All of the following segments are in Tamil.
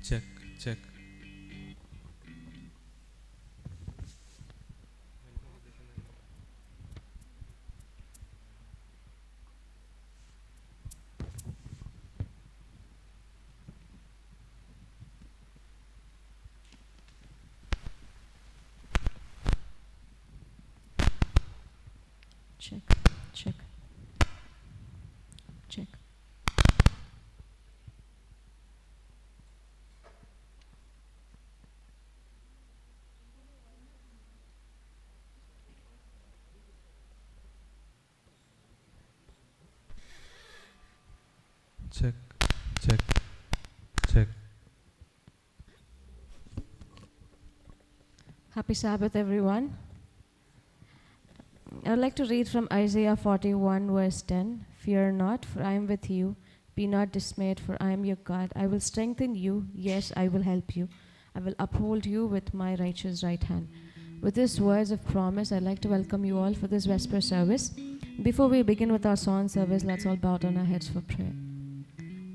Check, check. Check, check, check. Check, check, check. Happy Sabbath, everyone. I would like to read from Isaiah 41, verse 10. Fear not, for I am with you. Be not dismayed, for I am your God. I will strengthen you. Yes, I will help you. I will uphold you with my righteous right hand. With these words of promise, I'd like to welcome you all for this Vesper service. Before we begin with our song service, let's all bow down our heads for prayer.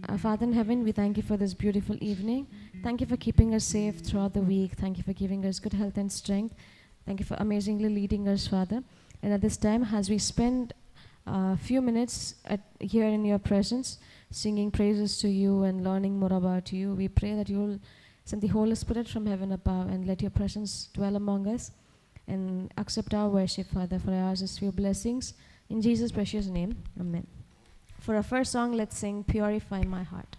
Our Father in heaven, we thank you for this beautiful evening. Thank you for keeping us safe throughout the week. Thank you for giving us good health and strength. Thank you for amazingly leading us, Father. And at this time, as we spend a few minutes here in your presence, singing praises to you and learning more about you, we pray that you will send the Holy Spirit from heaven above and let your presence dwell among us and accept our worship, Father, for ours is few blessings. In Jesus' precious name, amen. For our first song, let's sing Purify My Heart.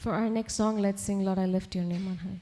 For our next song, let's sing Lord, I Lift Your Name on High.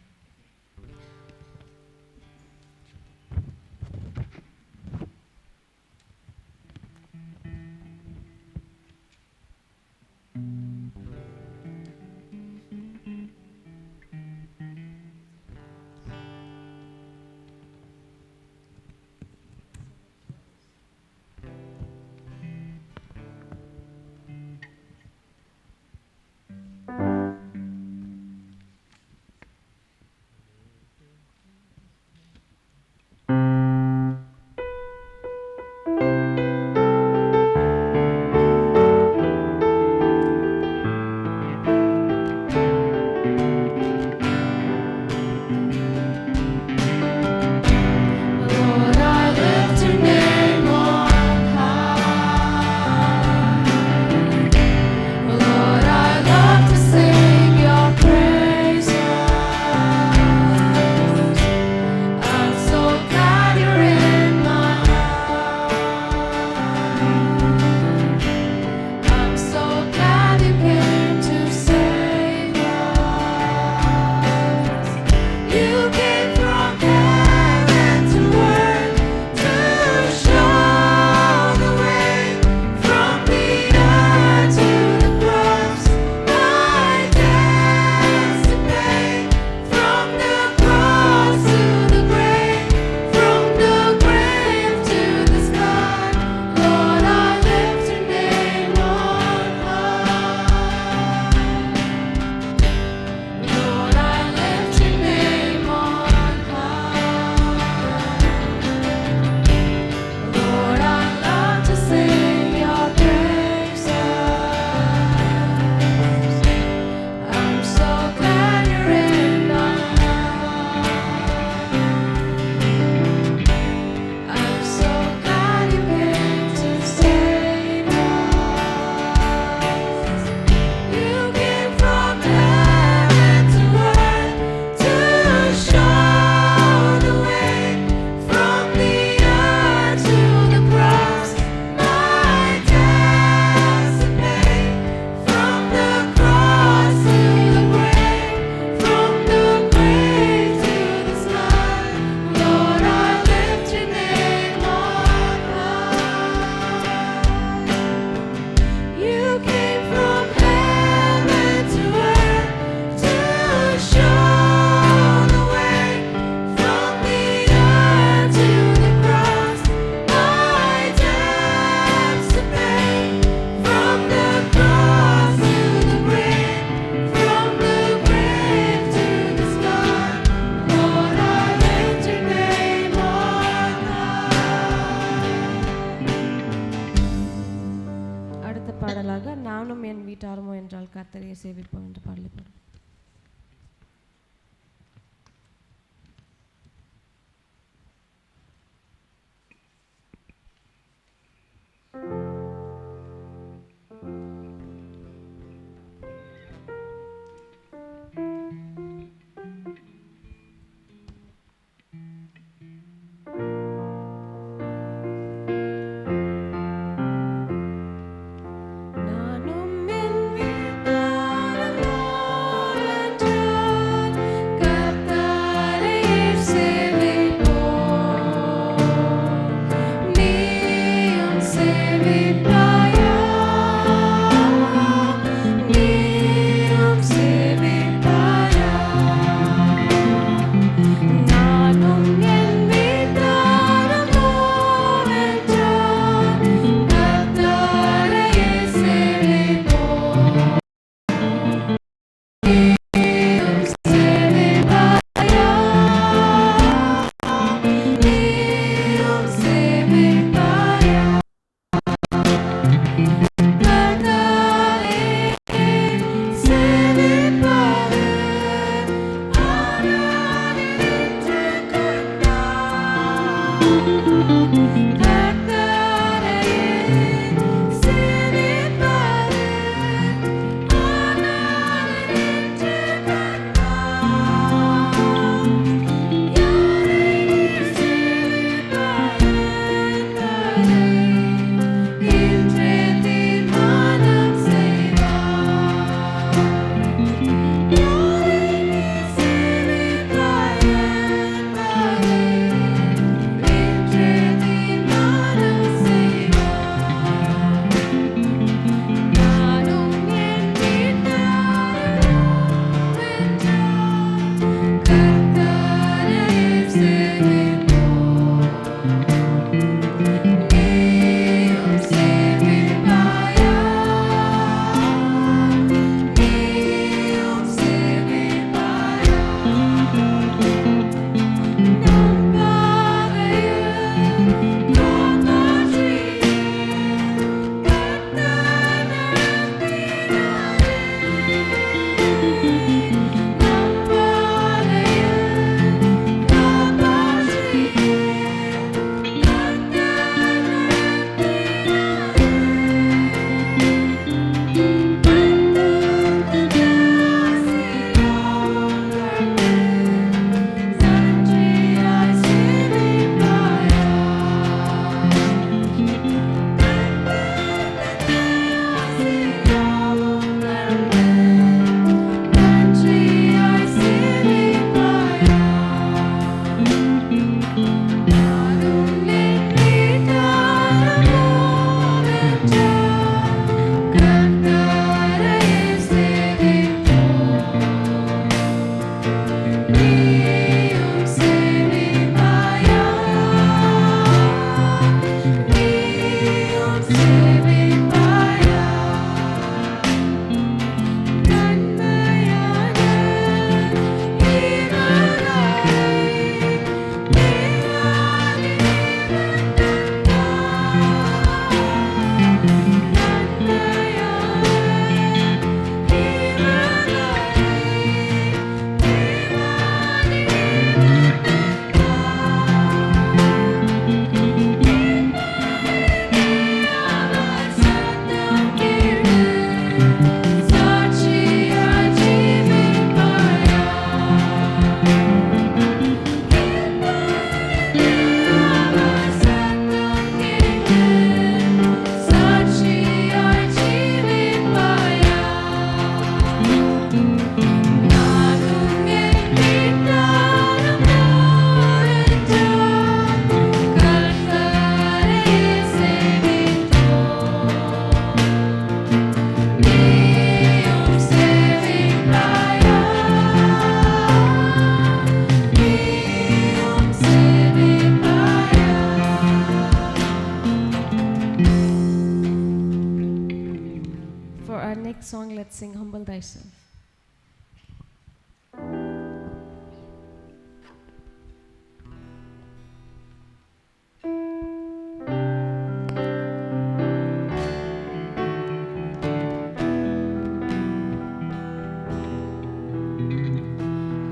thyself.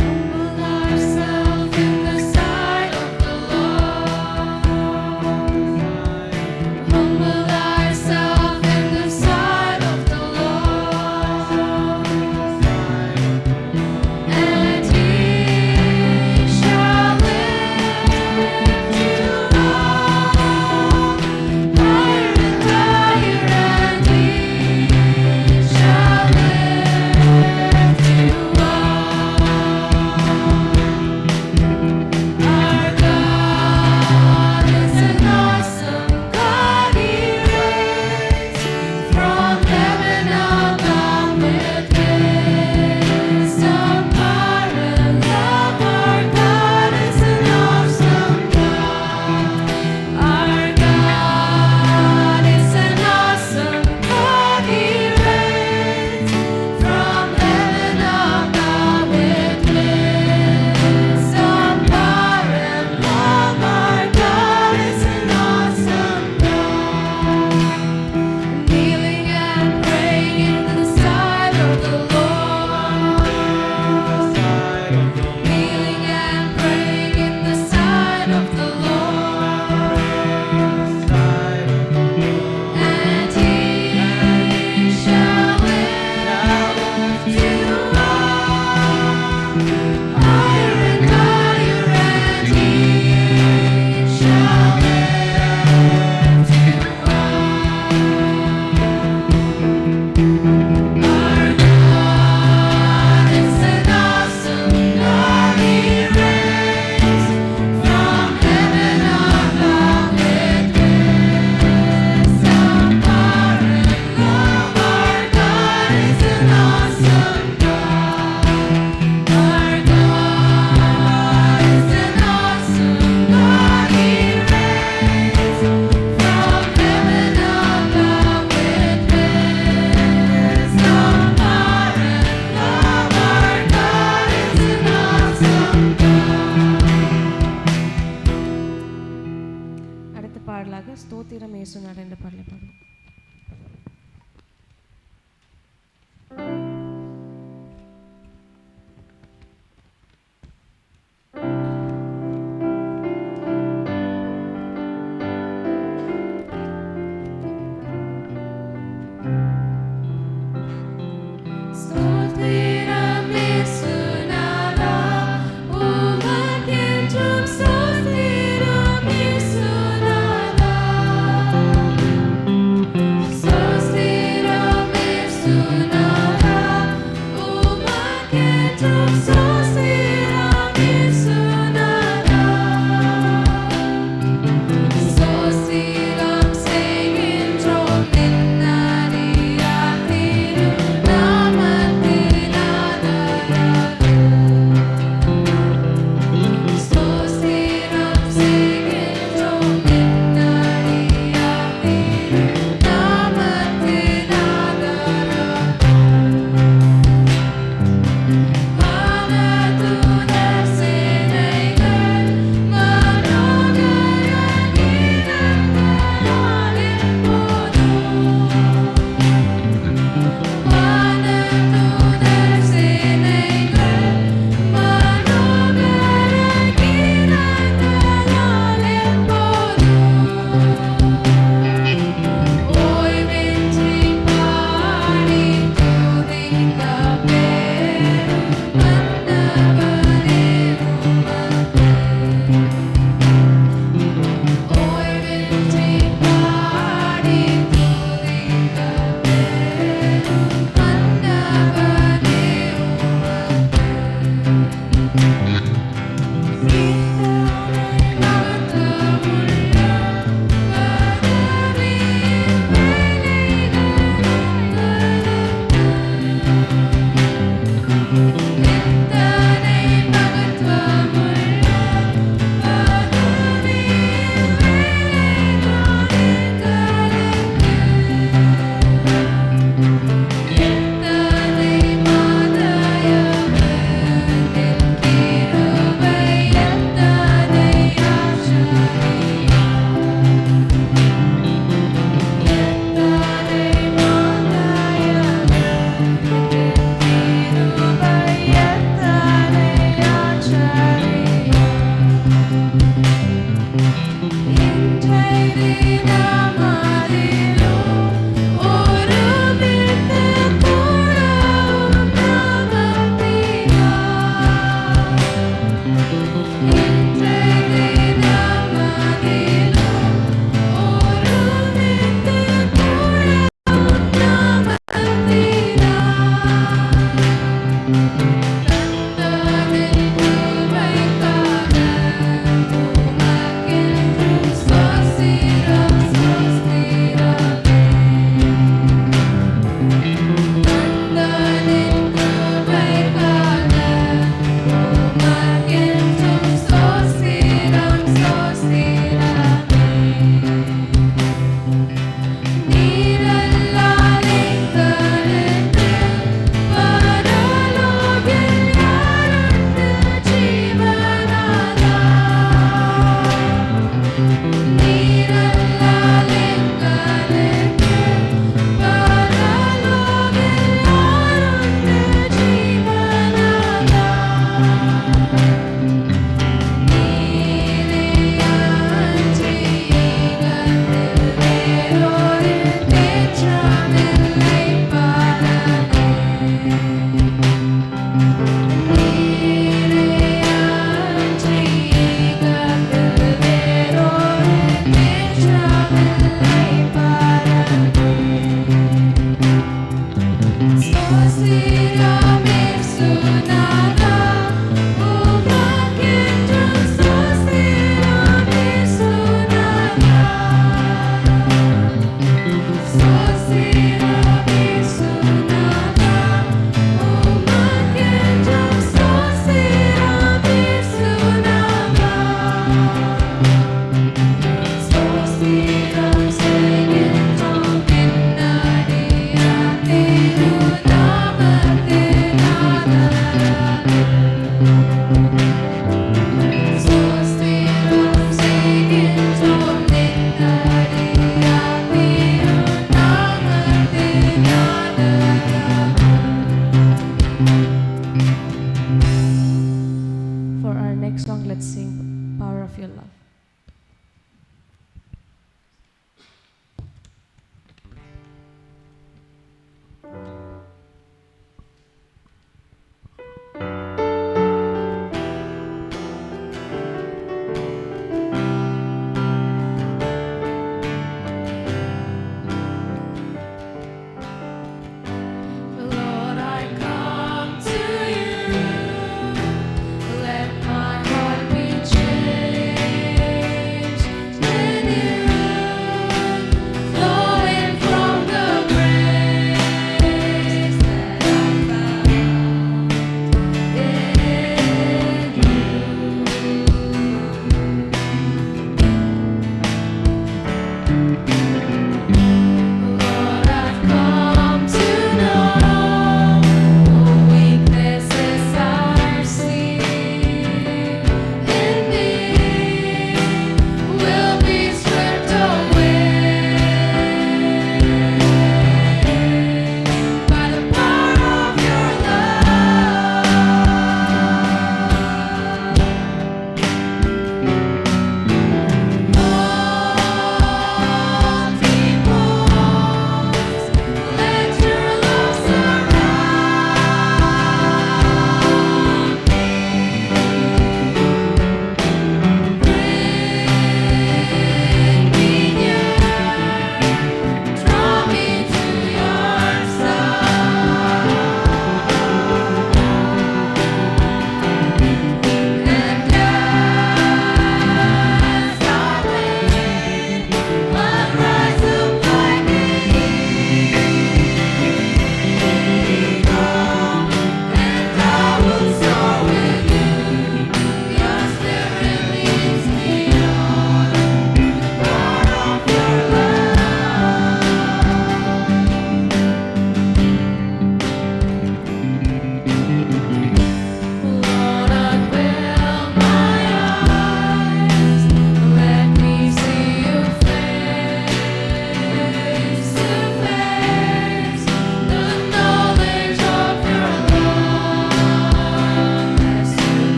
Humble ourselves in the sight of the Lord. Humble ourselves in the sight of the Lord. And He shall lift you up higher and higher, and He shall lift you up. Our God is an awesome God. He reigns from heaven above with wisdom, power, and love. Our God is an awesome God. Our God is an awesome God. He reigns from heaven above with wisdom, power, and love. Our God is an awesome God. Kneeling and praying in the sight of the Lord. Kneeling and praying in the sight of the Lord. And He shall lift you up higher and higher, and He shall lift you up. Our God is an awesome God. He reigns from heaven above with wisdom, power, and love. Our God is an awesome God. Our God is an awesome God. He reigns from heaven above with wisdom, power, and love. Our God is an awesome God. அடுத்த பாடலாக ஸ்தோத்திரம் இயேசுநாதர் என்ற பாடலை பாடுவோம். ஸ்தோத்திரம் இயேசுநாதா, உமக்கென்றும் ஸ்தோத்திரம் இயேசுநாதா. next song, let's sing Power of Your Love. Lord, I come to you. Let my heart be changed.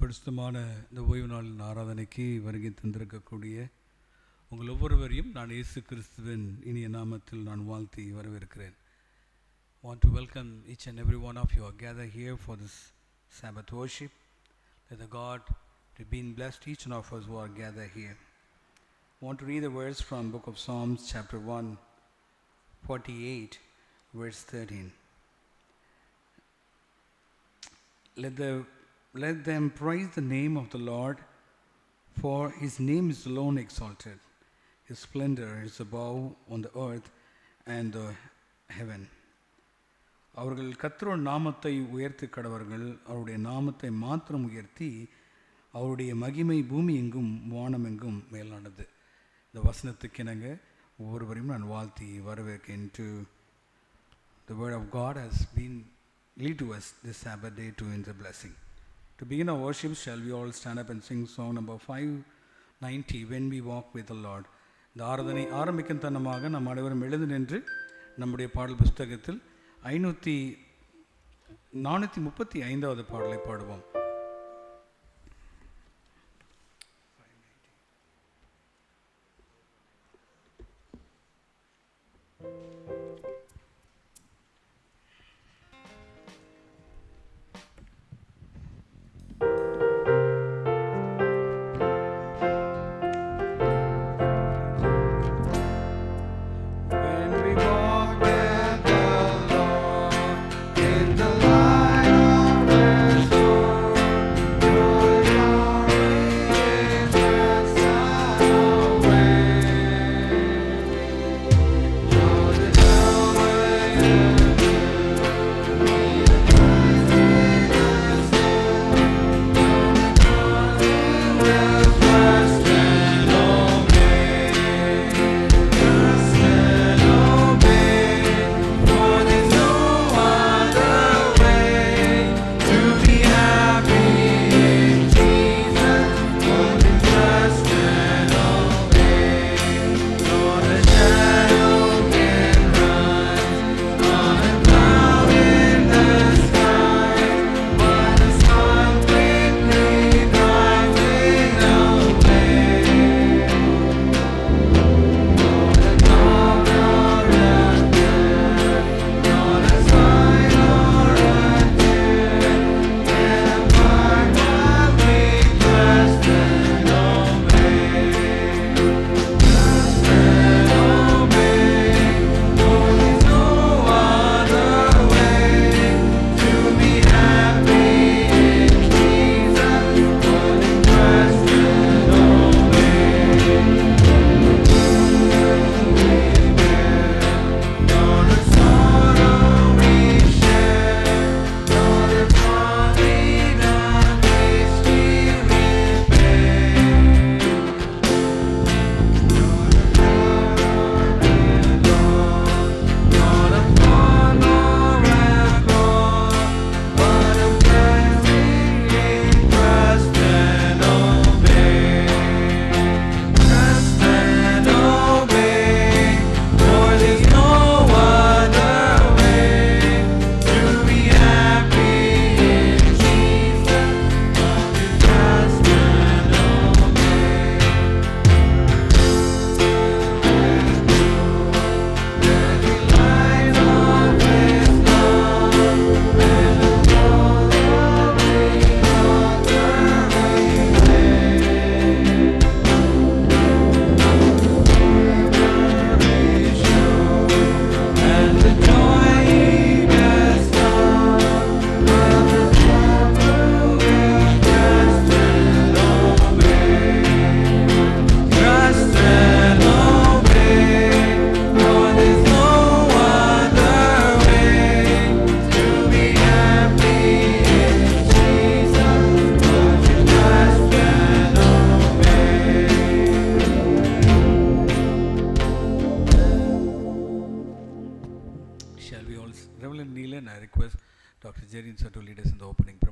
பரிசுத்தமான இந்த ஓய்வு நாளின் ஆராதனைக்கு வருகை தந்திருக்கக்கூடிய உங்கள் ஒவ்வொருவரையும் நான் இயேசு கிறிஸ்துவின் இனிய நாமத்தில் நான் வாழ்த்தி வரவேற்கிறேன். Want to welcome each and every one of you are gathered here for this Sabbath worship. Let the God to be blessed each one of us who are gathered here. Want to read the verse from book of Psalms chapter 148 verse 13. Let them praise the name of the Lord, for his name is alone exalted. His splendor is above on the earth and the heaven. அவர்கள் கர்த்தருடைய நாமத்தை உயர்த்தி கடவர்கள், அவருடைய நாமத்தை மாத்திரம் உயர்த்தி அவருடைய மகிமை பூமி எங்கும் வானம் எங்கும் மேலானது. இந்த வசனத்துக்கு இணங்க ஒவ்வொருவரையும் நான் வாழ்த்தி வரவேற்கிறேன். To the word of God has been lead to us this Sabbath day to in the blessing. To begin our worship, shall we all stand up and sing song number 590, When We Walk with the Lord. இந்த ஆராதனை ஆரம்பிக்கும் தன்னமாக நாம் அனைவரும் எழுந்து நின்று நம்முடைய பாடல் புஸ்தகத்தில் 435வது பாடலை பாடுவோம்.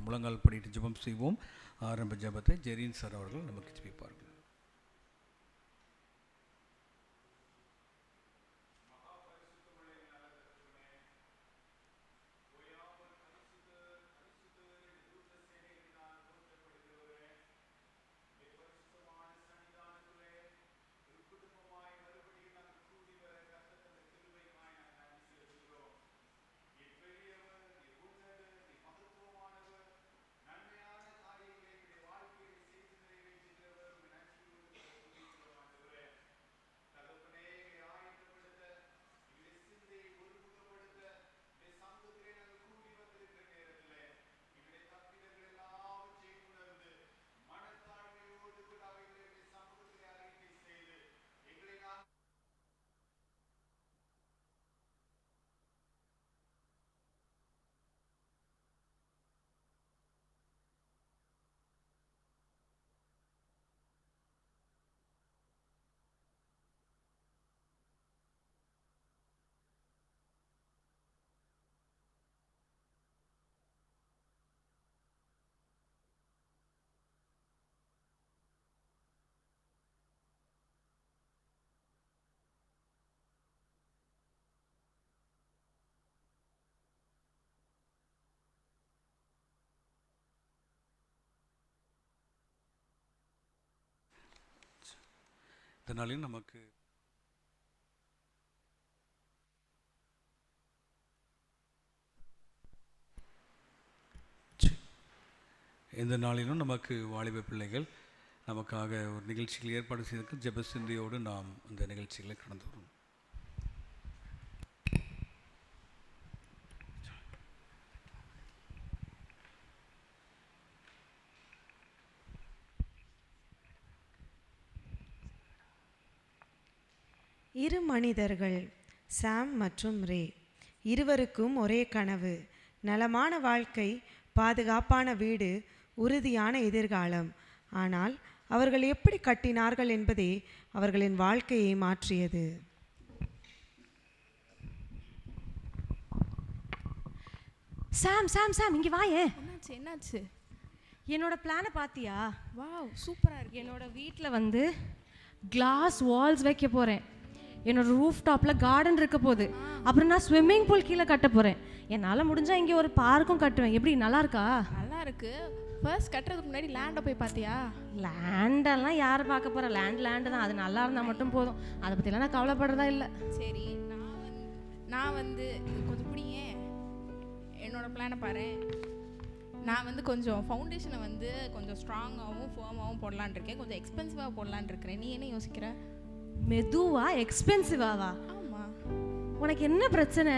முழங்கால் படிட்டு ஜெபம் செய்வோம். ஆரம்ப ஜெபத்தை ஜெரீன் சார் அவர்கள் நமக்கு ஜெபிப்பார்கள். இந்த நாளிலும் நமக்கு இந்த நாளிலும் நமக்கு வாலிப பிள்ளைகள் நமக்காக ஒரு நிகழ்ச்சிகள் ஏற்பாடு செய்திருக்கு. ஜெப சிந்தையோடு நாம் இந்த நிகழ்ச்சிகளை கடந்து வரும். இரு மனிதர்கள், சாம் மற்றும் ரே, இருவருக்கும் ஒரே கனவு: நலமான வாழ்க்கை, பாதுகாப்பான வீடு, உறுதியான எதிர்காலம். ஆனால் அவர்கள் எப்படி கட்டினார்கள் என்பதே அவர்களின் வாழ்க்கையை மாற்றியது. சாம் சாம் சாம் இங்கே வாயேன். என்னாச்சு? என்னோட பிளானை பார்த்தியா? வாவ், சூப்பராக இருக்கு. என்னோட வீட்டில் வந்து கிளாஸ் வால்ஸ் வைக்க போகிறேன். என்னோட ரூஃப் டாப்பில் கார்டன் இருக்க போகுது. அப்புறம் நான் ஸ்விம்மிங் பூல் கீழே கட்ட போகிறேன். என்னால் முடிஞ்சால் இங்கே ஒரு பார்க்கும் கட்டுவேன். எப்படி, நல்லா இருக்கா? நல்லா இருக்கு. ஃபர்ஸ்ட் கட்டுறதுக்கு முன்னாடி லேண்டை போய் பார்த்தியா? லேண்டெல்லாம் யார் பார்க்க போகிறா? லேண்டு தான். அது நல்லா இருந்தால் மட்டும் போதும். அதை பற்றிலாம் நான் கவலைப்படுறதா இல்லை. சரி, நான் வந்து கொஞ்சம் பிடிங்க. என்னோட பிளானை பாரு. நான் வந்து கொஞ்சம் ஃபவுண்டேஷனை வந்து கொஞ்சம் ஸ்ட்ராங்காகவும் ஃபேர்மாகவும் போடலான் இருக்கேன். கொஞ்சம் எக்ஸ்பென்சிவாக போடலான் இருக்கிறேன். நீ என்ன யோசிக்கிற? மெதுவா எக்ஸ்பென்சிவாவா? ஆமாம். உனக்கு என்ன பிரச்சனை?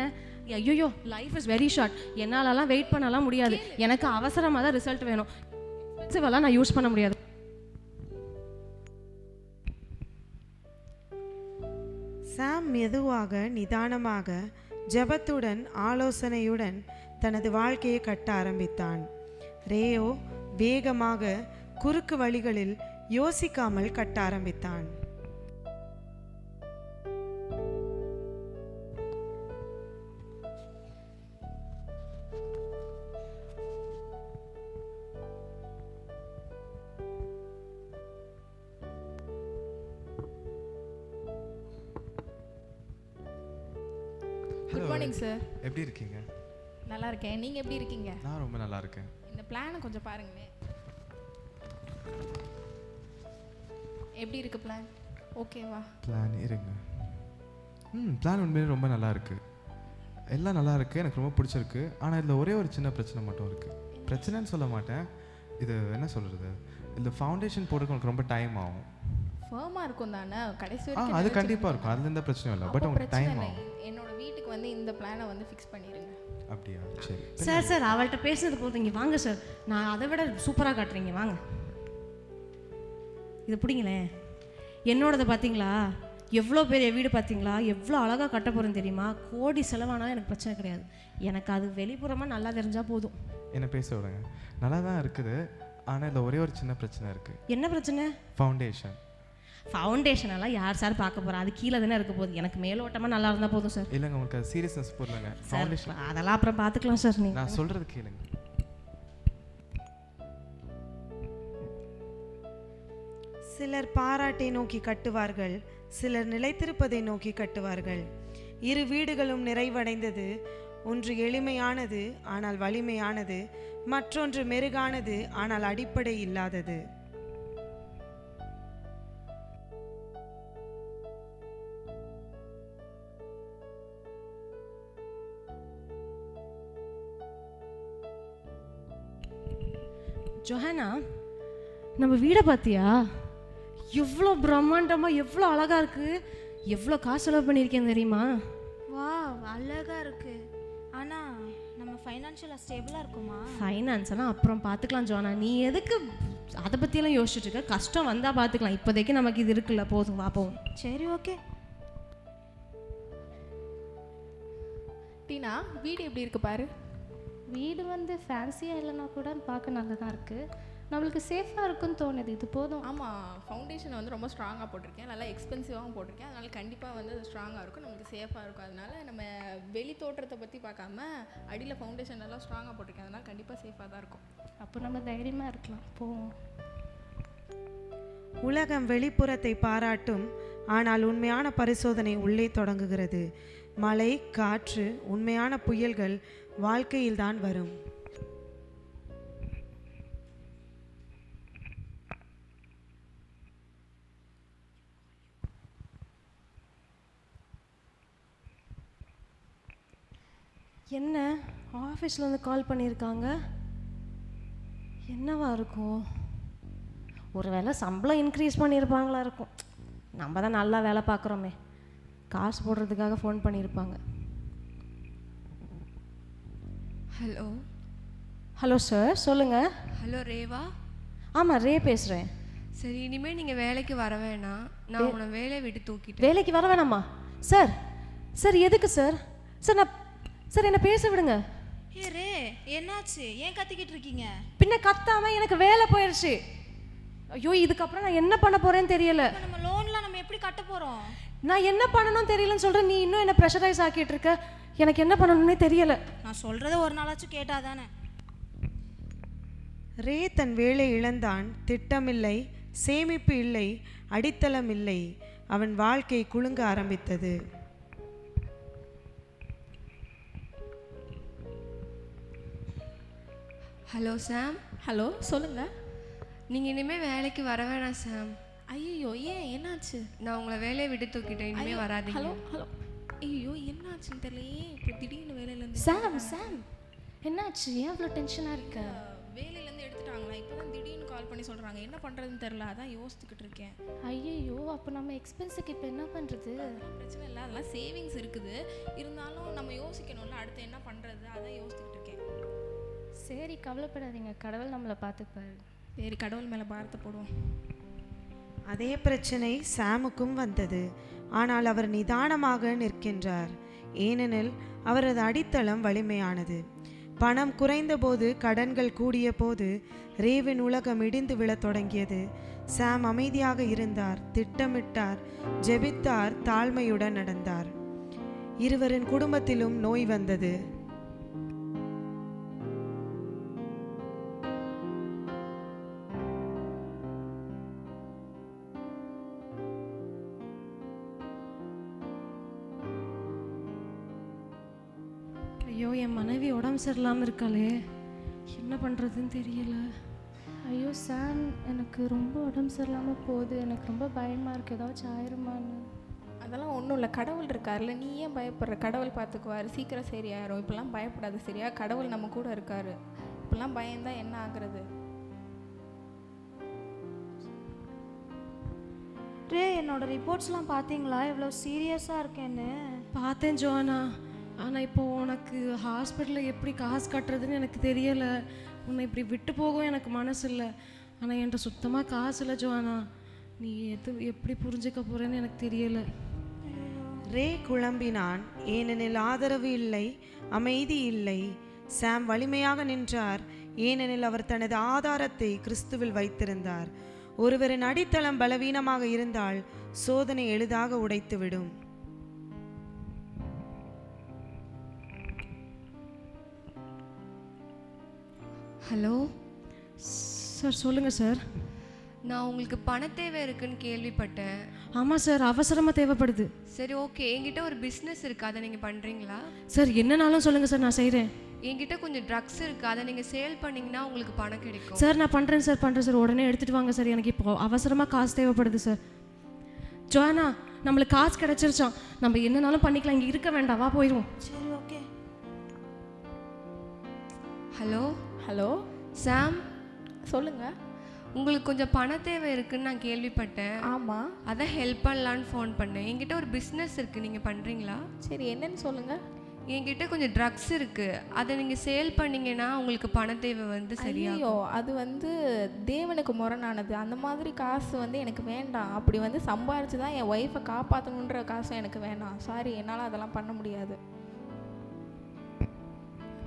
ஐயோ, லைஃப் இஸ் வெரி ஷார்ட். என்னாலலாம் வெயிட் பண்ணலாம் முடியாது. எனக்கு அவசரமாக தான் ரிசல்ட் வேணும். எக்ஸ்பென்சிவெல்லாம் நான் யூஸ் பண்ண முடியாது. சாம் மெதுவாக, நிதானமாக, ஜெபத்துடன், ஆலோசனையுடன் தனது வாழ்க்கையை கட்ட ஆரம்பித்தான். ரேயோ வேகமாக, குறுக்கு வழிகளில் யோசிக்காமல் கட்ட ஆரம்பித்தான். Good morning sir. எப்படி இருக்கீங்க? நல்லா இருக்கேன். நீங்கள் எப்படி இருக்கீங்க? நான் ரொம்ப நல்லா இருக்கேன். இந்த பிளானை கொஞ்சம் பாருங்களேன். எப்படி இருக்கு பிளான்? ஓகேவா? பிளான் இருங்க. பிளான் உண்மையிலே ரொம்ப நல்லா இருக்கு. எல்லாம் நல்லா இருக்கு, எனக்கு ரொம்ப பிடிச்சிருக்கு. ஆனால் இதில் ஒரே ஒரு சின்ன பிரச்சனை மட்டும் இருக்கு. பிரச்சனைன்னு சொல்ல மாட்டேன், இது என்ன சொல்கிறது, இந்த ஃபவுண்டேஷன் போடுறதுக்கு உங்களுக்கு ரொம்ப டைம் ஆகும். ஃபர்மாக இருக்கும் தானே கடைசி வரைக்கும்? அது கண்டிப்பாக இருக்கும், அதில் எந்த பிரச்சனையும் இல்லை. பட் உங்களுக்கு டைம் ஆகும். என்னோட வீட்டுக்கு வந்து இந்த பிளானை வந்து ஃபிக்ஸ் பண்ணிடுங்க. அப்படியா? சரி சார் அவள்கிட்ட பேசுனது போதும். இங்கே வாங்க சார். நான் அதை விட சூப்பராக காட்டுறீங்க. வாங்க, இது பிடிங்களேன். என்னோடது பார்த்தீங்களா? எவ்வளோ பெரிய வீடு பார்த்தீங்களா? எவ்வளோ அழகாக கட்ட போகிறேன்னு தெரியுமா? கோடி செலவானாலும் எனக்கு பிரச்சனை கிடையாது. எனக்கு அது வெளிப்புறமாக நல்லா தெரிஞ்சால் போதும். என்ன பேச விடுங்க. நல்லா தான் இருக்குது, ஆனால் இதில் ஒரே ஒரு சின்ன பிரச்சனை இருக்குது. என்ன பிரச்சனை? ஃபவுண்டேஷன் எல்லாம் யார் சார் பார்க்க போகிறா? அது கீழே தானே இருக்க போகுது. எனக்கு மேலோட்டமாக நல்லா இருந்தால் போதும் சார். இல்லைங்க, உங்களுக்கு சீரியஸ்னஸ் புரியலங்க. ஃபவுண்டேஷன் அதெல்லாம் அப்புறம் பார்த்துக்கலாம் சார். நான் சொல்கிறது கேளுங்க. சிலர் பாராட்டை நோக்கி கட்டுவார்கள், சிலர் நிலைத்திருப்பதை நோக்கி கட்டுவார்கள். இரு வீடுகளும் நிறைவடைந்தது. ஒன்று எளிமையானது ஆனால் வலிமையானது, மற்றொன்று மெருகானது ஆனால் அடிப்படை இல்லாதது. ஜொஹானா, நம்ம வீடை பார்த்தியா? எவ்வளோ பிரம்மாண்டமாக, எவ்வளோ அழகாக இருக்குது. எவ்வளோ காசு செலவு பண்ணியிருக்கேன் தெரியுமா? வா, அழகாக இருக்குது. ஆனால் நம்ம ஃபைனான்ஷியலாக ஸ்டேபிளாக இருக்குமா? ஃபைனான்ஸ் எல்லாம் அப்புறம் பார்த்துக்கலாம் ஜோனா. நீ எதுக்கு அதை பற்றியெல்லாம் யோசிச்சுட்டு இருக்க? கஷ்டம் வந்தால் பார்த்துக்கலாம். இப்போதைக்கு நமக்கு இது இருக்குல்ல, போதும், வா போவோம். சரி, ஓகே. டீனா, வீடு எப்படி இருக்கு பாரு. வீடு வந்து ஃபேன்சியாக இல்லைனா கூட பார்க்க நல்லா தான் இருக்குது. நம்மளுக்கு சேஃபாக இருக்குன்னு தோணுது. இது போதும். ஆமாம், ஃபவுண்டேஷனை வந்து ரொம்ப ஸ்ட்ராங்காக போட்டிருக்கேன், நல்லா எக்ஸ்பென்சிவாகவும் போட்டிருக்கேன். அதனால் கண்டிப்பாக வந்து அது ஸ்ட்ராங்காக இருக்கும், நம்மளுக்கு சேஃபாக இருக்கும். அதனால் நம்ம வெளி தோற்றத்தை பற்றி பார்க்காம அடியில் ஃபவுண்டேஷன் நல்லா ஸ்ட்ராங்காக போட்டிருக்கேன். அதனால் கண்டிப்பாக சேஃபாக தான் இருக்கும். அப்போ நம்ம தைரியமாக இருக்கலாம், போவோம். உலகம் வெளிப்புறத்தை பாராட்டும், ஆனால் உண்மையான பரிசோதனை உள்ளே தொடங்குகிறது. மழை, காற்று, உண்மையான புயல்கள் வாழ்க்கையில்தான் வரும். என்ன ஆஃபீஸ்லேருந்து கால் பண்ணியிருக்காங்க? என்னவா இருக்கும்? ஒரு வேளை சம்பளம் இன்க்ரீஸ் பண்ணியிருப்பாங்களா இருக்கும். நம்ம தான் நல்லா வேலை பார்க்குறோமே, காசு போடுறதுக்காக ஃபோன் பண்ணியிருப்பாங்க. ஹலோ ஹலோ சார், சொல்லுங்கள். ஹலோ ரேவா. ஆமாம், ரே பேசுகிறேன். சரி, இனிமேல் நீங்கள் வேலைக்கு வர வேணாம். நான் உன்னை வேலையை விட்டு தூக்கிட்டேன். வேலைக்கு வர வேணாமா? சார் சார் எதுக்கு சார்? சார் என்னை பேச விடுங்க. ஏ ரே, என்னாச்சு? ஏன் கத்திக்கிட்டு இருக்கீங்க? பின்ன கத்தாம எனக்கு வேலை போயிடுச்சு. ஐயோ, இதுக்கப்புறம் நான் என்ன பண்ண போறேன்னு தெரியல. நம்ம லோன்லாம் நம்ம எப்படி கட்ட போறோம்? நான் என்ன பண்ணணும் தெரியலன்னு சொல்றேன், நீ இன்னும் என்ன ப்ரெஷரைஸ் ஆக்கிட்டு இருக்க. எனக்கு என்ன பண்ணணும்னே தெரியல. நான் சொல்றத ஒரு நாளாச்சும் கேட்டாதானே. ரே தன் வேலை இழந்தான். திட்டமில்லை, சேமிப்பு இல்லை, அடித்தளம் இல்லை. அவன் வாழ்க்கை குலுங்க ஆரம்பித்தது. ஹலோ சாம். ஹலோ, சொல்லுங்க. நீங்கள் இனிமேல் வேலைக்கு வர வேணாம் சாம். ஐயோ, ஏன் என்னாச்சு? நான் உங்களை வேலையை விட்டு தூக்கிட்டேன். இனிமேல் வராதீங்க. Hello hello. ஐயோ, என்னாச்சுன்னு தெரியலையே. இப்போ திடீர்னு வேலையிலேருந்து சாம் என்னாச்சு? ஏன் அவ்வளோ டென்ஷனாக இருக்க? வேலையிலேருந்து எடுத்துட்டாங்களா? இப்போ தான் திடீர்னு கால் பண்ணி சொல்கிறாங்க. என்ன பண்ணுறதுன்னு தெரில, அதான் யோசிச்சுக்கிட்டு இருக்கேன். ஐயோ, அப்போ நம்ம எக்ஸ்பென்ஸுக்கு இப்போ என்ன பண்ணுறது? அதெல்லாம் பிரச்சனை இல்லை, அதெல்லாம் சேவிங்ஸ் இருக்குது. இருந்தாலும் நம்ம யோசிக்கணும்ல, அடுத்து என்ன பண்ணுறது, அதான் யோசிச்சுக்கிட்டு இருக்கேன். சரி, கவலைப்படாதீங்க, கடவுள் நம்மளை பார்த்துப்பாரு. சரி, கடவுள் மேலே பாரத்தை போடுவோம். அதே பிரச்சனை சாமுக்கும் வந்தது. ஆனால் அவர் நிதானமாக நிற்கின்றார். ஏனெனில் அவரது அடித்தளம் வலிமையானது. பணம் குறைந்தபோது, கடன்கள் கூடிய போது ரேவின் உலகம் இடிந்து விழத் தொடங்கியது. சாம் அமைதியாக இருந்தார், திட்டமிட்டார், ஜெபித்தார், தாழ்மையுடன் நடந்தார். இருவரின் குடும்பத்திலும் நோய் வந்தது. ஐயோ, என் மனைவி உடம்பு சரியில்லாமல் இருக்காளே, என்ன பண்ணுறதுன்னு தெரியல. ஐயோ சாம், எனக்கு ரொம்ப உடம்பு சரியில்லாமல் போகுது. எனக்கு ரொம்ப பயமாக இருக்குது, ஏதாச்சும் ஆயிருமான்னு. அதெல்லாம் ஒன்றும் இல்லை, கடவுள் இருக்கார்ல, நீ ஏன் பயப்படுற? கடவுள் பார்த்துக்குவார், சீக்கிரம் சரியாயிரும். இப்பெல்லாம் பயப்படாது, சரியா? கடவுள் நம்ம கூட இருக்காரு. இப்பெல்லாம் பயந்தா என்ன ஆகுறது? ரே, என்னோட ரிப்போர்ட்ஸ்லாம் பார்த்தீங்களா? எவ்வளோ சீரியஸாக இருக்கேன்னு. பார்த்தேன் ஜோனா, ஆனால் இப்போ உனக்கு ஹாஸ்பிட்டலில் எப்படி காசு கட்டுறதுன்னு எனக்கு தெரியலை. உன்னை இப்படி விட்டு போகவும் எனக்கு மனசு இல்லை. ஆனால் என்கிட்ட சுத்தமாக காசு இல்லை ஜோனா. நீ எப்படி புரிஞ்சுக்க போகிறேன்னு எனக்கு தெரியலை. ரே குழம்பினான். ஏனெனில் ஆதரவு இல்லை, அமைதி இல்லை. சாம் வலிமையாக நின்றார். ஏனெனில் அவர் தனது ஆதாரத்தை கிறிஸ்துவில் வைத்திருந்தார். ஒருவரின் அடித்தளம் பலவீனமாக இருந்தால் சோதனை எளிதாக உடைத்துவிடும். ஹலோ சார், சொல்லுங்கள் சார். நான் உங்களுக்கு பண தேவை இருக்குன்னு கேள்விப்பட்டேன். ஆமாம் சார், அவசரமாக தேவைப்படுது. சரி, ஓகே. என்கிட்ட ஒரு பிஸ்னஸ் இருக்குது, அதை நீங்கள் பண்ணுறீங்களா? சார், என்னன்னாலும் சொல்லுங்கள் சார், நான் செய்கிறேன். என்கிட்ட கொஞ்சம் ட்ரக்ஸ் இருக்குது, அதை நீங்கள் சேல் பண்ணிங்கன்னா உங்களுக்கு பணம் கிடைக்கும். சார், நான் பண்ணுறேன் சார். உடனே எடுத்துகிட்டு வாங்க சார். எனக்கு இப்போ அவசரமாக காசு தேவைப்படுது சார். ஜோனா, நம்மளுக்கு காசு கிடச்சிருச்சான். நம்ம என்னன்னாலும் பண்ணிக்கலாம், இங்கே இருக்க வேண்டாம், வா போயிடுவோம். சரி, ஓகே. ஹலோ ஹலோ சாம், சொல்லுங்கள். உங்களுக்கு கொஞ்சம் பண தேவை இருக்குன்னு நான் கேள்விப்பட்டேன். ஆமாம். அதான் ஹெல்ப் பண்ணலான்னு ஃபோன் பண்ணேன். என்கிட்ட ஒரு பிஸ்னஸ் இருக்குது, நீங்கள் பண்ணுறீங்களா? சரி, என்னன்னு சொல்லுங்கள். என்கிட்ட கொஞ்சம் ட்ரக்ஸ் இருக்குது, அதை நீங்கள் சேல் பண்ணிங்கன்னா உங்களுக்கு பண தேவை சரியா? ஐயோ, அது தேவனுக்கு முரணானது. அந்த மாதிரி காசு எனக்கு வேண்டாம். அப்படி சம்பாரிச்சு தான் என் ஒய்ஃபை காப்பாற்றணுன்ற காசும் எனக்கு வேண்டாம். சாரி, என்னால் அதெல்லாம் பண்ண முடியாது.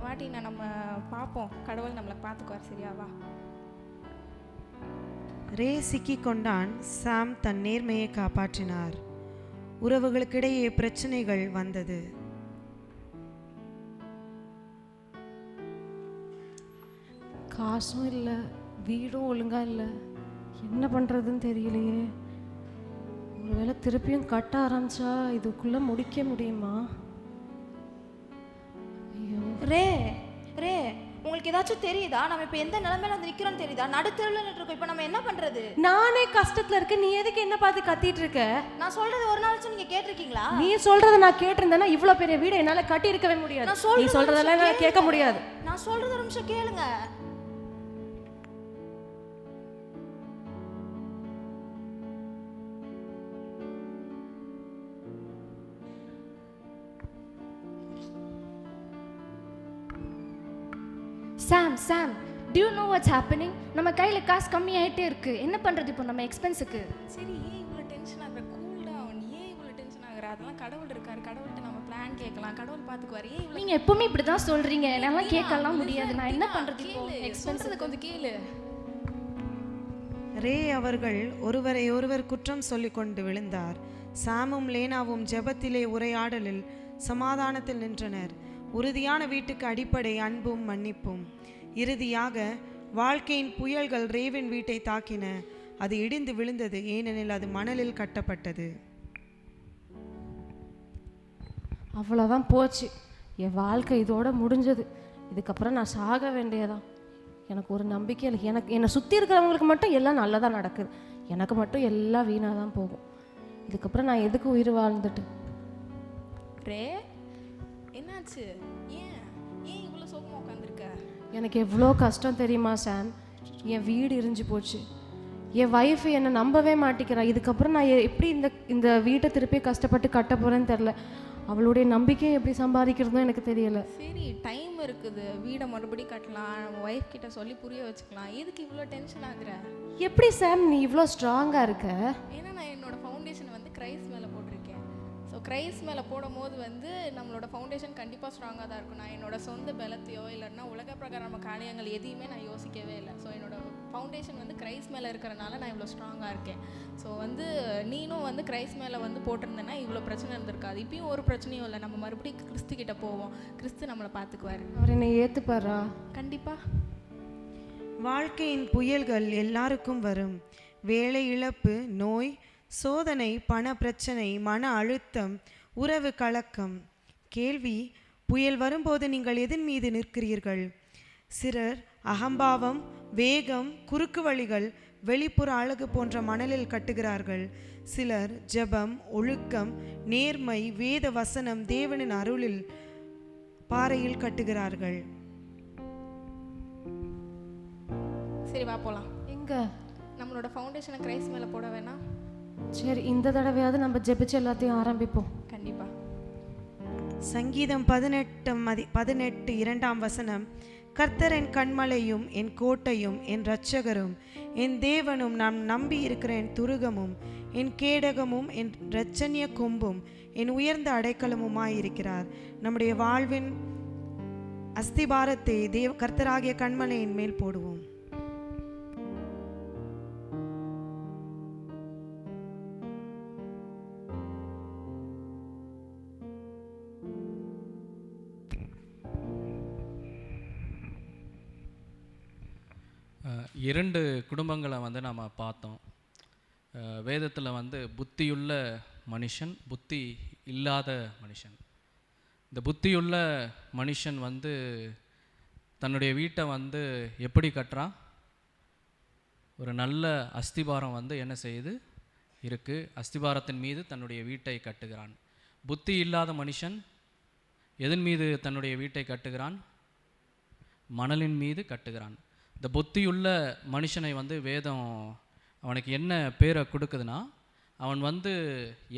வாட்டி நம்ம பார்ப்போம், கடவுள் நம்மளை பார்த்துக்குவார், சரியாவா? ரே சிக்கிக் கொண்டான். சாம் தன் நேர்மையை காப்பாற்றினார். உறவுகளுக்கிடையே பிரச்சனைகள் வந்தது. காசும் இல்லை, வீடும் ஒழுங்காக இல்லை, என்ன பண்ணுறதுன்னு தெரியலையே. ஒருவேளை திருப்பியும் கட்ட ஆரம்பிச்சா இதுக்குள்ளே முடிக்க முடியுமா? ஐயோ, ரே, ரே, உங்களுக்கு உங்களுக்கு ஏதாச்சும் தெரியுதா? நம்ம இப்போ எந்த நிலைமையில வந்து நிற்கிறோம்னு தெரியுதா? நடுத்தெருவில் நின்றுருக்கோம். இப்போ நம்ம என்ன பண்ணுறது? நானே கஷ்டத்துல இருக்க, நீ எதுக்கு என்ன பார்த்து கத்திட்டு இருக்க? நான் சொல்றது ஒரு நாளாச்சும் நீங்கள் கேட்டிருக்கீங்களா? நீ சொல்றத நான் கேட்டிருந்தேன்னா இவ்வளோ பெரிய வீடு என்னால் கட்டி இருக்கவே முடியாது. நீ சொல்றதெல்லாம் என்னால் கேட்க முடியாது. நான் சொல்றது ஒரு நிமிஷம் கேளுங்க. சாம் do you know what's happening? நம்ம கையில் காசு கம்மியாயிட்டே இருக்கு. என்ன பண்ணுறது இப்போ நம்ம எக்ஸ்பென்ஸுக்கு? சரி, ஏன் இவ்வளோ டென்ஷன் ஆகுற? Cool down. ஏன் இவ்வளோ டென்ஷன் ஆகுற? அதெல்லாம் கடவுள் இருக்கார். கடவுள்கிட்ட நம்ம பிளான் கேட்கலாம். கடவுள் பார்த்துக்குவார். ஏன் இவ்வளோ? நீங்கள் எப்பவுமே இப்படி தான் சொல்கிறீங்க. என்னால் கேட்கலாம் முடியாது. நான் என்ன பண்ணுறது இப்போ? எக்ஸ்பென்ஸுக்கு கொஞ்சம் கேளு. ரே அவர்கள் ஒருவரை ஒருவர் குற்றம் சொல்லிக்கொண்டு விழுந்தார். சாமும் லேனாவும் ஜெபத்திலே உரையாடலில் சமாதானத்தில் நின்றனர். உறுதியான வீட்டுக்கு அடிப்படை அன்பும் மன்னிப்பும். இறுதியாக வாழ்க்கையின் புயல்கள் ரேவின் வீட்டை தாக்கின. அது இடிந்து விழுந்தது, ஏனெனில் அது மணலில் கட்டப்பட்டது. அவ்வளோதான் போச்சு. என் வாழ்க்கை இதோட முடிஞ்சது. இதுக்கப்புறம் நான் சாக வேண்டியதான். எனக்கு ஒரு நம்பிக்கை இல்லை. என்னை சுற்றி இருக்கிறவங்களுக்கு மட்டும் எல்லாம் நல்லதாக நடக்குது. எனக்கு மட்டும் எல்லாம் வீணாக தான் போகும். இதுக்கப்புறம் நான் எதுக்கு உயிர் வாழ்ந்துட்டு? ரே, என்னாச்சு? ஏன் இவ்வளோ சோகமாக உட்காந்துருக்க? எனக்கு எவ்வளோ கஷ்டம் தெரியுமா சாம்? என் வீடு எரிஞ்சு போச்சு. என் ஒய்ஃப் என்னை நம்பவே மாட்டேங்கிறா. இதுக்கப்புறம் நான் எப்படி இந்த வீட்டை திருப்பி கஷ்டப்பட்டு கட்ட போகிறேன்னு தெரில. அவளுடைய நம்பிக்கையை எப்படி சம்பாதிக்கிறதும் எனக்கு தெரியலை. சரி, டைம் இருக்குது. வீடை மறுபடியும் கட்டலாம். நம்ம ஒய்ஃப் கிட்ட சொல்லி புரிய வச்சுக்கலாம். எதுக்கு இவ்வளோ டென்ஷன் ஆகுற? எப்படி சாம் நீ இவ்வளோ ஸ்ட்ராங்காக இருக்க? ஏன்னா நான் என்னோட ஃபவுண்டேஷன் வந்து கிரைஸ்ட் மேலே போட்டிருக்கேன். ஸோ கிரைஸ்ட் மேலே போடும் போது வந்து நம்மளோட ஃபவுண்டேஷன் கண்டிப்பாக ஸ்ட்ராங்காக தான் இருக்கும். நான் என்னோட சொந்த பலத்தையோ இல்லைன்னா உலக பிரகாரமான காரியங்கள் எதையுமே நான் யோசிக்கவே இல்லை. ஸோ என்னோட ஃபவுண்டேஷன் வந்து கிரைஸ்ட் மேலே இருக்கிறனால நான் இவ்வளோ ஸ்ட்ராங்காக இருக்கேன். ஸோ வந்து நீனும் வந்து கிரைஸ்ட் மேலே வந்து போட்டிருந்தேன்னா இவ்வளோ பிரச்சனை இருந்திருக்காது. இப்பயும் ஒரு பிரச்சனையும் இல்லை. நம்ம மறுபடியும் கிறிஸ்து கிட்ட போவோம். கிறிஸ்து நம்மளை பார்த்துக்குவார். அவர் என்னை ஏற்றுப்பாரா? கண்டிப்பாக. வாழ்க்கையின் புயல்கள் எல்லாருக்கும் வரும். வேலை இழப்பு, நோய், சோதனை, பண பிரச்சனை, மன அழுத்தம், உறவு கலக்கம். கேள்வி: புயல் வரும்போது நீங்கள் எதன் மீது நிற்கிறீர்கள்? சிலர் அகம்பாவம், வேகம், குறுக்கு வழிகள், வெளிப்புற அழகு போன்ற மணலில் கட்டுகிறார்கள். சிலர் ஜெபம், ஒழுக்கம், நேர்மை, வேத வசனம், தேவனின் அருளில் பாறையில் கட்டுகிறார்கள். சரி, வா போகலாம். எங்க? நம்மளோட ஃபவுண்டேஷனை கிரைஸ்ட் மேலே போட வேணாம்? சரி, இந்த தடவையாவது நம்ம ஜெபிச்சு எல்லாத்தையும் ஆரம்பிப்போம். கண்டிப்பாக. சங்கீதம் 18 2ஆம் வசனம்: கர்த்தர் என் கண்மலையும் என் கோட்டையும் என் இரட்சகரும் என் தேவனும் நான் நம்பி இருக்கிற என் துருகமும் என் கேடகமும் என் இரட்சணிய கொம்பும் என் உயர்ந்த அடைக்கலமுமாயிருக்கிறார். நம்முடைய வாழ்வின் அஸ்திபாரத்தை கர்த்தராகிய கண்மலையின் மேல் போடுவோம். இரண்டு குடும்பங்களை வந்து நம்ம பார்த்தோம். வேதத்தில் வந்து புத்தியுள்ள மனுஷன், புத்தி இல்லாத மனுஷன். இந்த புத்தியுள்ள மனுஷன் வந்து தன்னுடைய வீட்டை வந்து எப்படி கட்டுறான்? ஒரு நல்ல அஸ்திபாரம் வந்து என்ன செய்யுது? இருக்குது. அஸ்திபாரத்தின் மீது தன்னுடைய வீட்டை கட்டுகிறான். புத்தி இல்லாத மனுஷன் எதன் மீது தன்னுடைய வீட்டை கட்டுகிறான்? மணலின் மீது கட்டுகிறான். இந்த புத்தியுள்ள மனுஷனை வந்து வேதம் அவனுக்கு என்ன பேரை கொடுக்குதுன்னா, அவன் வந்து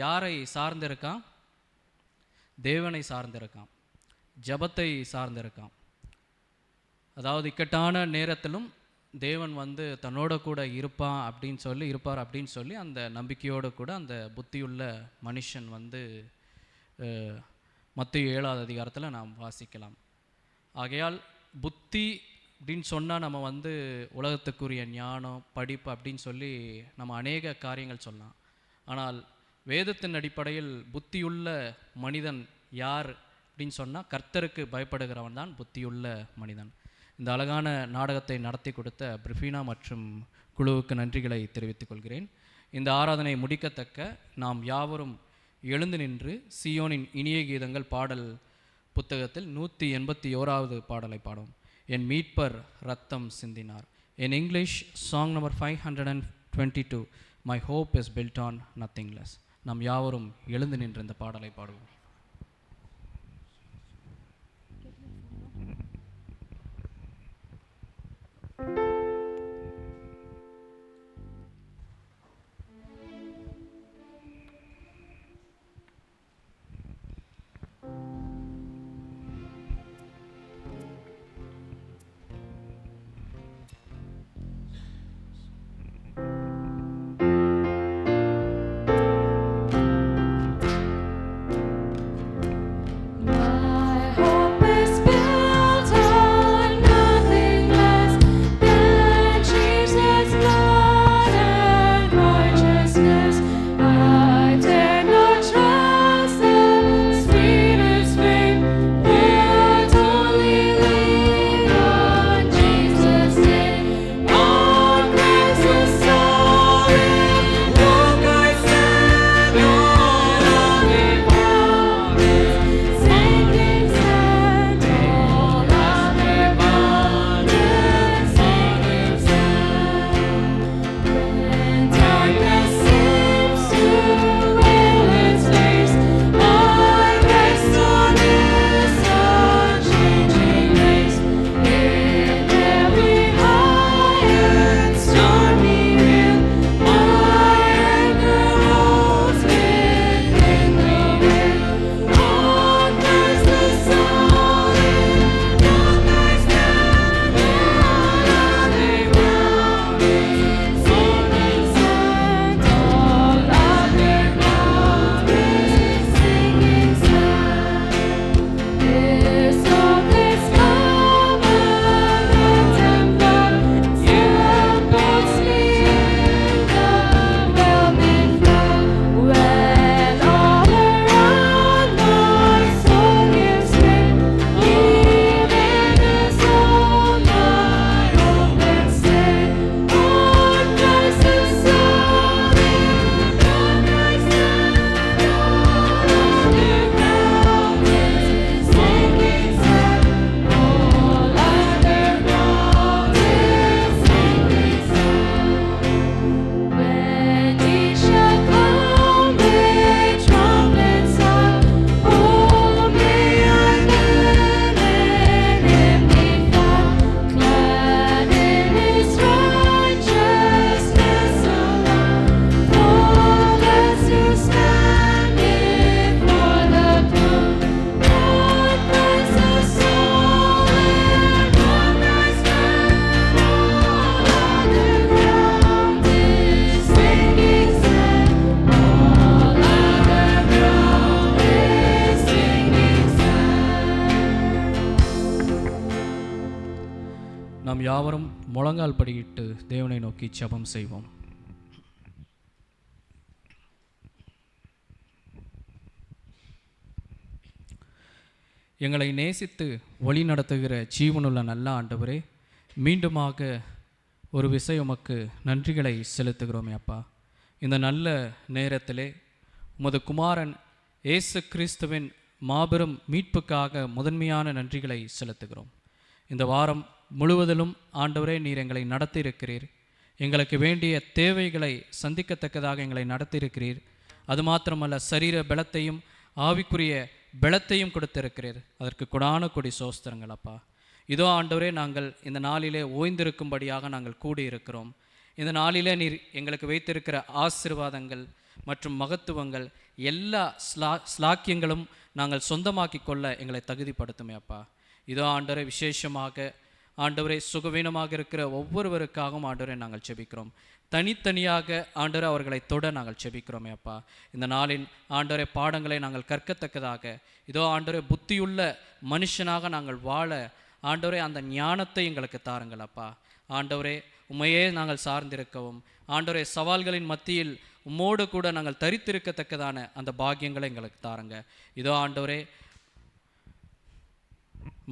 யாரை சார்ந்திருக்கான்? தேவனை சார்ந்திருக்கான், ஜபத்தை சார்ந்திருக்கான். அதாவது இக்கட்டான நேரத்திலும் தேவன் வந்து தன்னோட கூட இருப்பார் அப்படின்னு சொல்லி அந்த நம்பிக்கையோடு கூட அந்த புத்தியுள்ள மனுஷன் வந்து மத்தேயு 7ஆவது அதிகாரத்தில் நாம் வாசிக்கலாம். ஆகையால் புத்தி அப்படின்னு சொன்னால் நம்ம வந்து உலகத்துக்குரிய ஞானம், படிப்பு அப்படின்னு சொல்லி நம்ம அநேக காரியங்கள் சொல்லலாம். ஆனால் வேதத்தின் அடிப்படையில் புத்தியுள்ள மனிதன் யார் அப்படின்னு சொன்னால், கர்த்தருக்கு பயப்படுகிறவன் தான் புத்தியுள்ள மனிதன். இந்த அழகான நாடகத்தை நடத்தி கொடுத்த பிரிஃபினா மற்றும் குழுவுக்கு நன்றிகளை தெரிவித்துக் கொள்கிறேன். இந்த ஆராதனை முடிக்கத்தக்க நாம் யாவரும் எழுந்து நின்று சீயோனின் இனிய கீதங்கள் பாடல் புத்தகத்தில் 181வது பாடலை பாடும். என் மீட்பர் ரத்தம் சிந்தினார். In English, song number 522, My hope is built on nothing less. நாம் யாவரும் எழுந்து நின்று இந்த பாடலை பாடுவோம். My hope is built on nothing less than Jesus' blood and righteousness. I dare not trust the sweetest fame, yet only lean on Jesus' name. On Christ the solid rock I stand, all other mountains sinking sand, all other mountains sinking sand. When darkness seems to veil its face, I rest on His unchanging grace. In every high and stormy wind, my anchor holds within the wind. On Christ the solid rock I stand, all other mountains sinking sand, all other mountains sinking sand. This hope is covenant and blood, you have bought me in the velvet flood. When all around my soul gives way, even as all my hope and stay. On Christ the solid rock I stand, all other mountains sinking sand, all other mountains sinking sand. When He shall come with trumpet sound, oh, may I then in Him be found, clad in His righteousness alone, flawless to stand before the throne. On Christ the solid rock I stand, all other ground is sinking sand, all other ground is sinking sand. நாம் யாவரும் முழங்கால் படியிட்டு தேவனை நோக்கி ஜெபம் செய்வோம். எங்களை நேசித்து வழி நடத்துகிற ஜீவனுள்ள நல்ல ஆண்டவரே, மீண்டுமாக ஒரு விசை உமக்கு நன்றிகளை செலுத்துகிறோமே அப்பா. இந்த நல்ல நேரத்திலே உமது குமாரன் இயேசு கிறிஸ்துவின் மாபெரும் மீட்புக்காக முதன்மையான நன்றிகளை செலுத்துகிறோம். இந்த வாரம் முழுவதிலும் ஆண்டவரே நீர் எங்களை நடத்தியிருக்கிறீர். எங்களுக்கு வேண்டிய தேவைகளை சந்திக்கத்தக்கதாக எங்களை நடத்தியிருக்கிறீர். அது மாத்திரமல்ல, சரீர பலத்தையும் ஆவிக்குரிய பலத்தையும் கொடுத்திருக்கிறீர். அதற்கு கொடான கொடி சோஸ்திரங்கள் அப்பா. இதோ ஆண்டவரே, நாங்கள் இந்த நாளிலே ஓய்ந்திருக்கும்படியாக நாங்கள் கூடியிருக்கிறோம். இந்த நாளிலே நீர் எங்களுக்கு வைத்திருக்கிற ஆசீர்வாதங்கள் மற்றும் மகத்துவங்கள் எல்லா ஸ்லாக்கியங்களும் நாங்கள் சொந்தமாக்கி கொள்ள எங்களை தகுதிப்படுத்துமே அப்பா. இதோ ஆண்டவரே, விசேஷமாக ஆண்டவரே சுகவீனமாக இருக்கிற ஒவ்வொருவருக்காகவும் ஆண்டவரே நாங்கள் செபிக்கிறோம். தனித்தனியாக ஆண்டவரே அவர்களை தொட நாங்கள் செபிக்கிறோமே அப்பா. இந்த நாளின் ஆண்டவரே பாடங்களை நாங்கள் கற்கத்தக்கதாக இதோ ஆண்டவரே புத்தியுள்ள மனுஷனாக நாங்கள் வாழ ஆண்டவரே அந்த ஞானத்தை எங்களுக்கு தாருங்கள் அப்பா. ஆண்டவரே, உம்மையே நாங்கள் சார்ந்திருக்கவும் ஆண்டவரே சவால்களின் மத்தியில் உம்மோடு கூட நாங்கள் தரித்திருக்கத்தக்கதான அந்த பாக்கியங்களை எங்களுக்கு தாருங்க. இதோ ஆண்டவரே,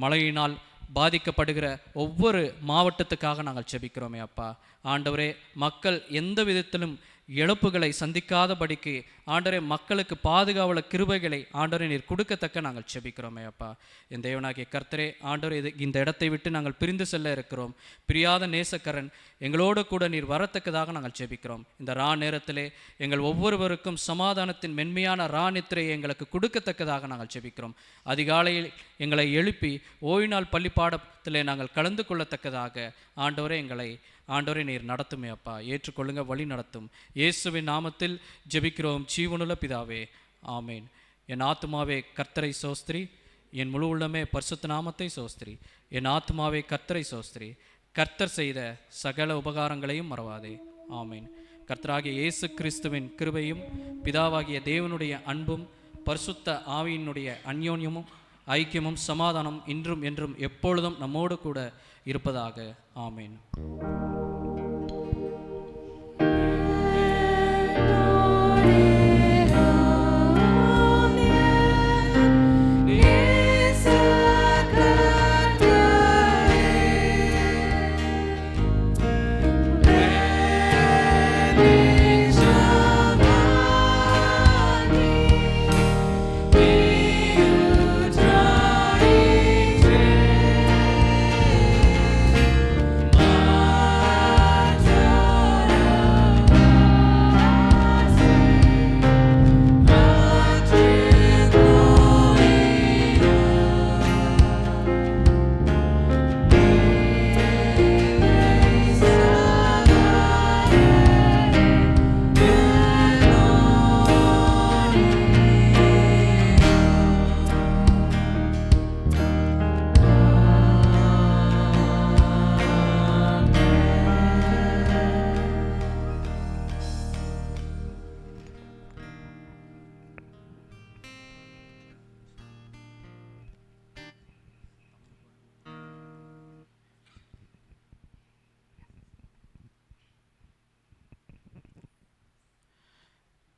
மழையினால் பாதிக்கப்படுகிற ஒவ்வொரு மாவட்டத்துக்காக நாங்கள் செபிக்கிறோமே அப்பா. ஆண்டவரே, மக்கள் எந்த விதத்திலும் இழப்புகளை சந்திக்காதபடிக்கு ஆண்டவரே மக்களுக்கு பாதுகாவல கிருபைகளை ஆண்டவரே நீர் கொடுக்கத்தக்க நாங்கள் செபிக்கிறோமே அப்பா. என் தேவனாகிய கர்த்தரே ஆண்டவரே இந்த இடத்தை விட்டு நாங்கள் பிரிந்து செல்ல இருக்கிறோம். பிரியாத நேசக்கரன் எங்களோடு கூட நீர் வரத்தக்கதாக நாங்கள் செபிக்கிறோம். இந்த நேரத்திலே எங்கள் ஒவ்வொருவருக்கும் சமாதானத்தின் மென்மையான நித்திரையை எங்களுக்கு கொடுக்கத்தக்கதாக நாங்கள் செபிக்கிறோம். அதிகாலையில் எங்களை எழுப்பி ஓய்நாள் பள்ளிப்பாடத்திலே நாங்கள் கலந்து கொள்ளத்தக்கதாக ஆண்டவரே நீர் நடத்துமே அப்பா. ஏற்றுக்கொள்ளுங்க, வழி நடத்தும். இயேசுவின் நாமத்தில் ஜெபிக்கிறோம் ஜீவனுள்ள பிதாவே, ஆமேன். என் ஆத்துமாவே கர்த்தரை சோஸ்திரி, என் முழு உள்ளமே பரிசுத்த நாமத்தை சோஸ்திரி. என் ஆத்துமாவே கர்த்தரை சோஸ்திரி, கர்த்தர் செய்த சகல உபகாரங்களையும் மறவாதே. ஆமேன். கர்த்தராகிய இயேசு கிறிஸ்துவின் கிருபையும் பிதாவாகிய தேவனுடைய அன்பும் பரிசுத்த ஆவியினுடைய அந்யோன்யமும் ஐக்கியமும் சமாதானம் இன்றும் என்றும் எப்பொழுதும் நம்மோடு கூட இருப்பதாக. ஆமேன்.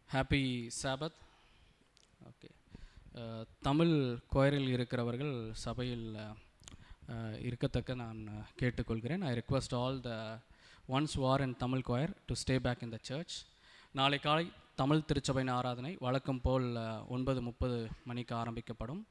ஹாப்பி சாபத். ஓகே, தமிழ் கோயரில் இருக்கிறவர்கள் சபையில் இருக்கத்தக்க நான் கேட்டுக்கொள்கிறேன். I request all the ones who are in Tamil choir to stay back in the church. நாளை காலை தமிழ் திருச்சபையின் ஆராதனை வழக்கம் போல் 9:30 மணிக்கு ஆரம்பிக்கப்படும்.